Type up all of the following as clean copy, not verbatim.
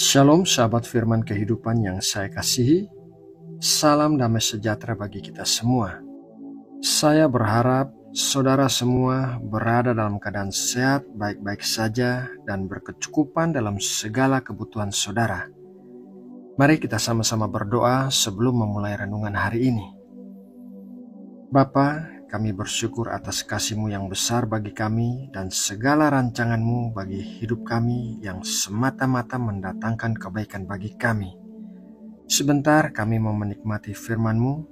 Shalom sahabat firman kehidupan yang saya kasihi. Salam damai sejahtera bagi kita semua. Saya berharap saudara semua berada dalam keadaan sehat, baik-baik saja, dan berkecukupan dalam segala kebutuhan saudara. Mari kita sama-sama berdoa sebelum memulai renungan hari ini. Bapa, kami bersyukur atas kasih-Mu yang besar bagi kami dan segala rancangan-Mu bagi hidup kami yang semata-mata mendatangkan kebaikan bagi kami. Sebentar kami mau menikmati firman-Mu,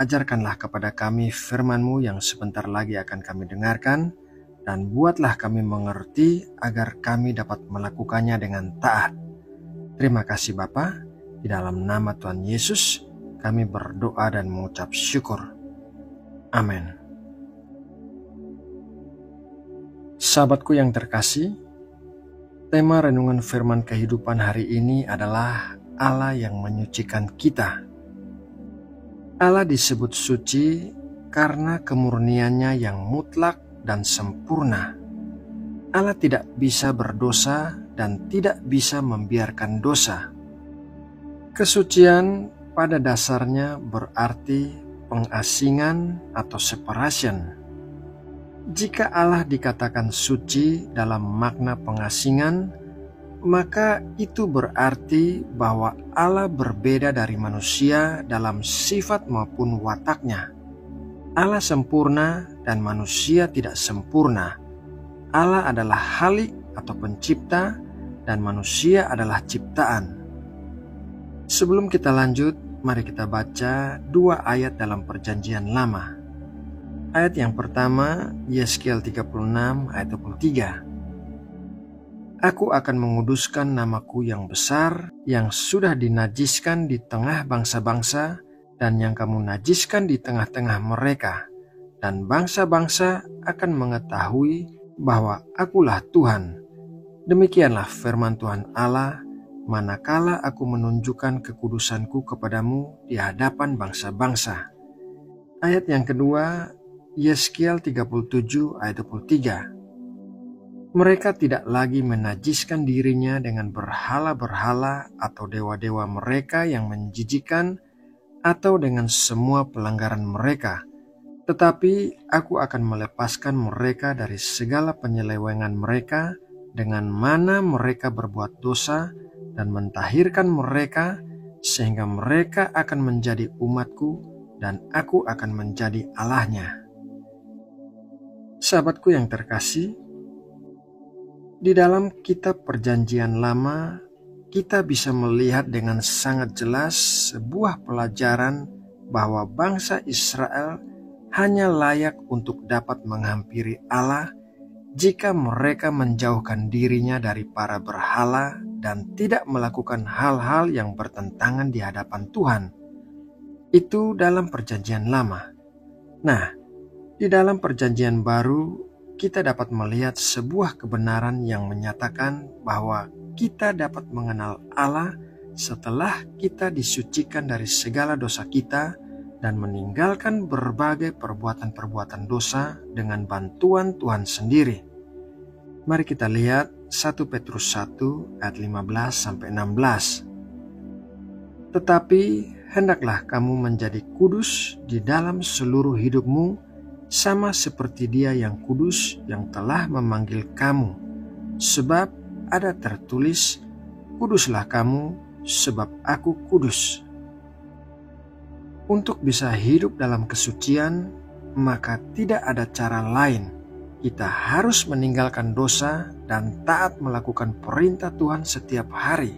ajarkanlah kepada kami firman-Mu yang sebentar lagi akan kami dengarkan, dan buatlah kami mengerti agar kami dapat melakukannya dengan taat. Terima kasih Bapa, di dalam nama Tuhan Yesus kami berdoa dan mengucap syukur. Amin. Sahabatku yang terkasih, tema renungan firman kehidupan hari ini adalah Allah yang menyucikan kita. Allah disebut suci karena kemurniannya yang mutlak dan sempurna. Allah tidak bisa berdosa dan tidak bisa membiarkan dosa. Kesucian pada dasarnya berarti pengasingan atau separation. Jika Allah dikatakan suci dalam makna pengasingan, maka itu berarti bahwa Allah berbeda dari manusia dalam sifat maupun wataknya. Allah sempurna dan manusia tidak sempurna. Allah adalah Khalik atau pencipta dan manusia adalah ciptaan. Sebelum kita lanjut, mari kita baca dua ayat dalam Perjanjian Lama. Ayat yang pertama, Yeskiel 36 ayat 23. Aku akan menguduskan namaku yang besar, yang sudah dinajiskan di tengah bangsa-bangsa, dan yang kamu najiskan di tengah-tengah mereka. Dan bangsa-bangsa akan mengetahui bahwa akulah Tuhan. Demikianlah firman Tuhan Allah, manakala aku menunjukkan kekudusanku kepadamu di hadapan bangsa-bangsa. Ayat yang kedua, Yeskiel 37 ayat 23. Mereka tidak lagi menajiskan dirinya dengan berhala-berhala atau dewa-dewa mereka yang menjijikan atau dengan semua pelanggaran mereka. Tetapi aku akan melepaskan mereka dari segala penyelewengan mereka dengan mana mereka berbuat dosa dan mentahirkan mereka sehingga mereka akan menjadi umatku dan aku akan menjadi Allahnya. Sahabatku yang terkasih, di dalam kitab Perjanjian Lama, kita bisa melihat dengan sangat jelas sebuah pelajaran bahwa bangsa Israel hanya layak untuk dapat menghampiri Allah jika mereka menjauhkan dirinya dari para berhala dan tidak melakukan hal-hal yang bertentangan di hadapan Tuhan. Itu dalam Perjanjian Lama. Nah, di dalam Perjanjian Baru, kita dapat melihat sebuah kebenaran yang menyatakan bahwa kita dapat mengenal Allah setelah kita disucikan dari segala dosa kita dan meninggalkan berbagai perbuatan-perbuatan dosa dengan bantuan Tuhan sendiri. Mari kita lihat 1 Petrus 1 ayat 15-16. Tetapi hendaklah kamu menjadi kudus di dalam seluruh hidupmu, sama seperti Dia yang kudus yang telah memanggil kamu. Sebab ada tertulis, kuduslah kamu sebab aku kudus. Untuk bisa hidup dalam kesucian, maka tidak ada cara lain. Kita harus meninggalkan dosa dan taat melakukan perintah Tuhan setiap hari.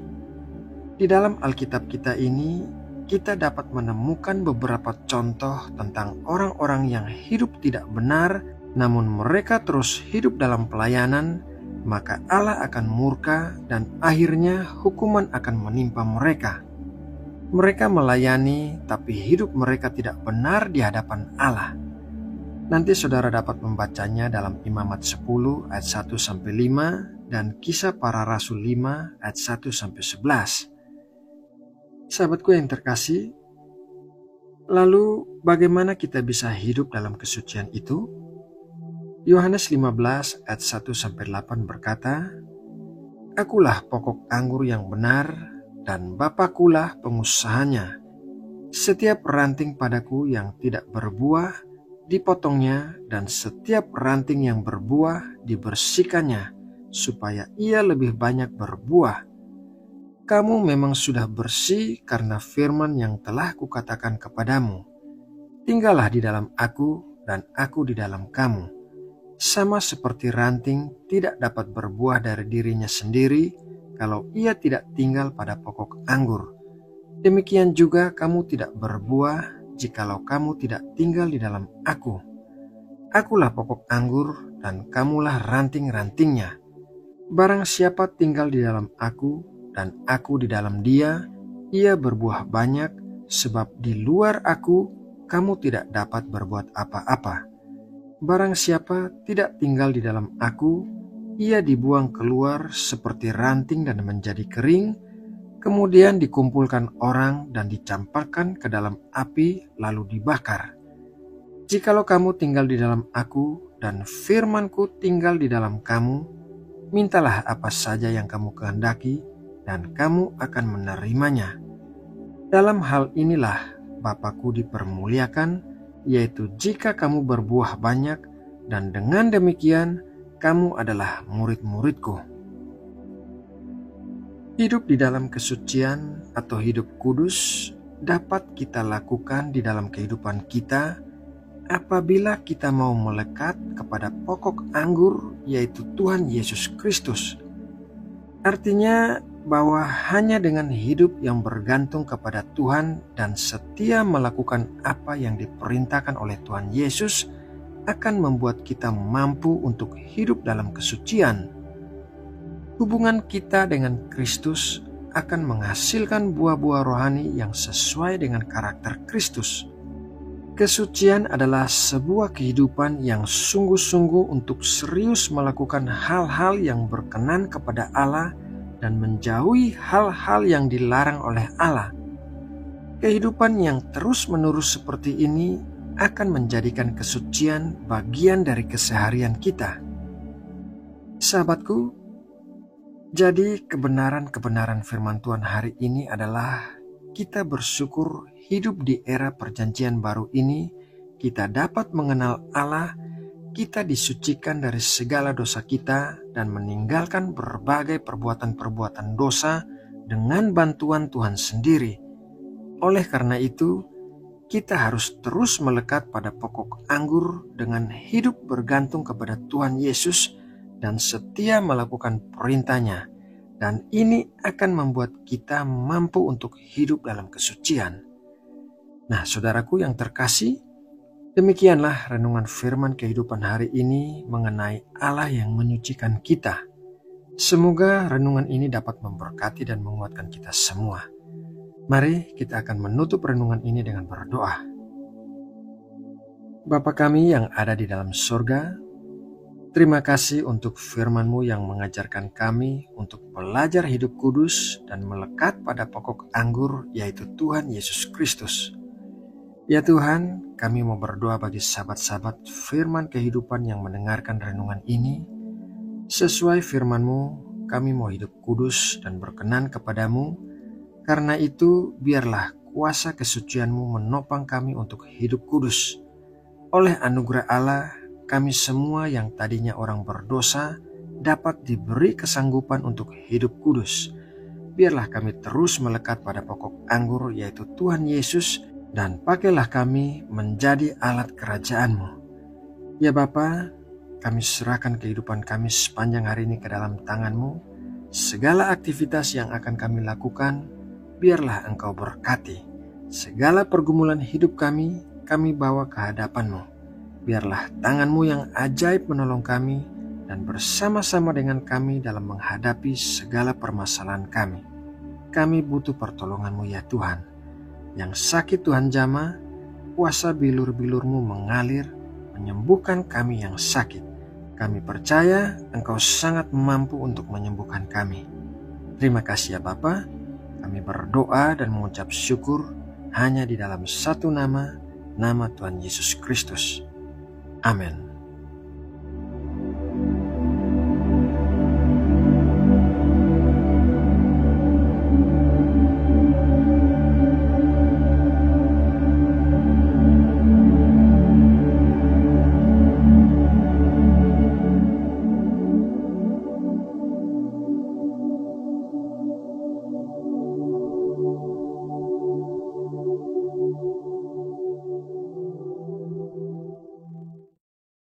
Di dalam Alkitab kita ini, kita dapat menemukan beberapa contoh tentang orang-orang yang hidup tidak benar, namun mereka terus hidup dalam pelayanan, maka Allah akan murka dan akhirnya hukuman akan menimpa mereka. Mereka melayani, tapi hidup mereka tidak benar di hadapan Allah. Nanti saudara dapat membacanya dalam Imamat 10 ayat 1-5 dan Kisah Para Rasul 5 ayat 1-11. Sahabatku yang terkasih, lalu bagaimana kita bisa hidup dalam kesucian itu? Yohanes 15 ayat 1-8 berkata, Akulah pokok anggur yang benar, dan Bapakulah pengusahanya. Setiap ranting padaku yang tidak berbuah, dipotongnya, dan setiap ranting yang berbuah, dibersihkannya, supaya ia lebih banyak berbuah. Kamu memang sudah bersih karena firman yang telah kukatakan kepadamu. Tinggallah di dalam aku, dan aku di dalam kamu. Sama seperti ranting tidak dapat berbuah dari dirinya sendiri kalau ia tidak tinggal pada pokok anggur. Demikian juga kamu tidak berbuah jikalau kamu tidak tinggal di dalam aku. Akulah pokok anggur dan kamulah ranting-rantingnya. Barang siapa tinggal di dalam aku dan aku di dalam dia, ia berbuah banyak, sebab di luar aku kamu tidak dapat berbuat apa-apa. Barang siapa tidak tinggal di dalam aku, ia dibuang keluar seperti ranting dan menjadi kering, kemudian dikumpulkan orang dan dicampakkan ke dalam api lalu dibakar. Jikalau kamu tinggal di dalam aku dan firmanku tinggal di dalam kamu, mintalah apa saja yang kamu kehendaki dan kamu akan menerimanya. Dalam hal inilah Bapakku dipermuliakan, yaitu jika kamu berbuah banyak, dan dengan demikian kamu adalah murid-muridku. Hidup di dalam kesucian atau hidup kudus dapat kita lakukan di dalam kehidupan kita apabila kita mau melekat kepada pokok anggur, yaitu Tuhan Yesus Kristus. Artinya bahwa hanya dengan hidup yang bergantung kepada Tuhan dan setia melakukan apa yang diperintahkan oleh Tuhan Yesus akan membuat kita mampu untuk hidup dalam kesucian. Hubungan kita dengan Kristus akan menghasilkan buah-buah rohani yang sesuai dengan karakter Kristus. Kesucian adalah sebuah kehidupan yang sungguh-sungguh untuk serius melakukan hal-hal yang berkenan kepada Allah dan menjauhi hal-hal yang dilarang oleh Allah. Kehidupan yang terus-menerus seperti ini akan menjadikan kesucian bagian dari keseharian kita. Sahabatku, jadi kebenaran-kebenaran firman Tuhan hari ini adalah kita bersyukur hidup di era perjanjian baru ini, kita dapat mengenal Allah, kita disucikan dari segala dosa kita dan meninggalkan berbagai perbuatan-perbuatan dosa dengan bantuan Tuhan sendiri. Oleh karena itu, kita harus terus melekat pada pokok anggur dengan hidup bergantung kepada Tuhan Yesus dan setia melakukan perintah-Nya. Dan ini akan membuat kita mampu untuk hidup dalam kesucian. Nah, saudaraku yang terkasih, demikianlah renungan firman kehidupan hari ini mengenai Allah yang menyucikan kita. Semoga renungan ini dapat memberkati dan menguatkan kita semua. Mari kita akan menutup renungan ini dengan berdoa. Bapa kami yang ada di dalam surga, terima kasih untuk firman-Mu yang mengajarkan kami untuk belajar hidup kudus dan melekat pada pokok anggur, yaitu Tuhan Yesus Kristus. Ya Tuhan, kami mau berdoa bagi sahabat-sahabat firman kehidupan yang mendengarkan renungan ini. Sesuai firman-Mu, kami mau hidup kudus dan berkenan kepadamu. Karena itu, biarlah kuasa kesucian-Mu menopang kami untuk hidup kudus. Oleh anugerah Allah, kami semua yang tadinya orang berdosa dapat diberi kesanggupan untuk hidup kudus. Biarlah kami terus melekat pada pokok anggur, yaitu Tuhan Yesus, dan pakailah kami menjadi alat kerajaan-Mu. Ya Bapa, kami serahkan kehidupan kami sepanjang hari ini ke dalam tangan-Mu. Segala aktivitas yang akan kami lakukan, biarlah Engkau berkati. Segala pergumulan hidup kami bawa ke hadapan-Mu. Biarlah tangan-Mu yang ajaib menolong kami dan bersama-sama dengan kami dalam menghadapi segala permasalahan kami. Kami butuh pertolongan-Mu ya Tuhan. Yang sakit Tuhan jamah, kuasa bilur-bilur-Mu mengalir, menyembuhkan kami yang sakit. Kami percaya Engkau sangat mampu untuk menyembuhkan kami. Terima kasih ya Bapa. Kami berdoa dan mengucap syukur hanya di dalam satu nama Tuhan Yesus Kristus. Amin.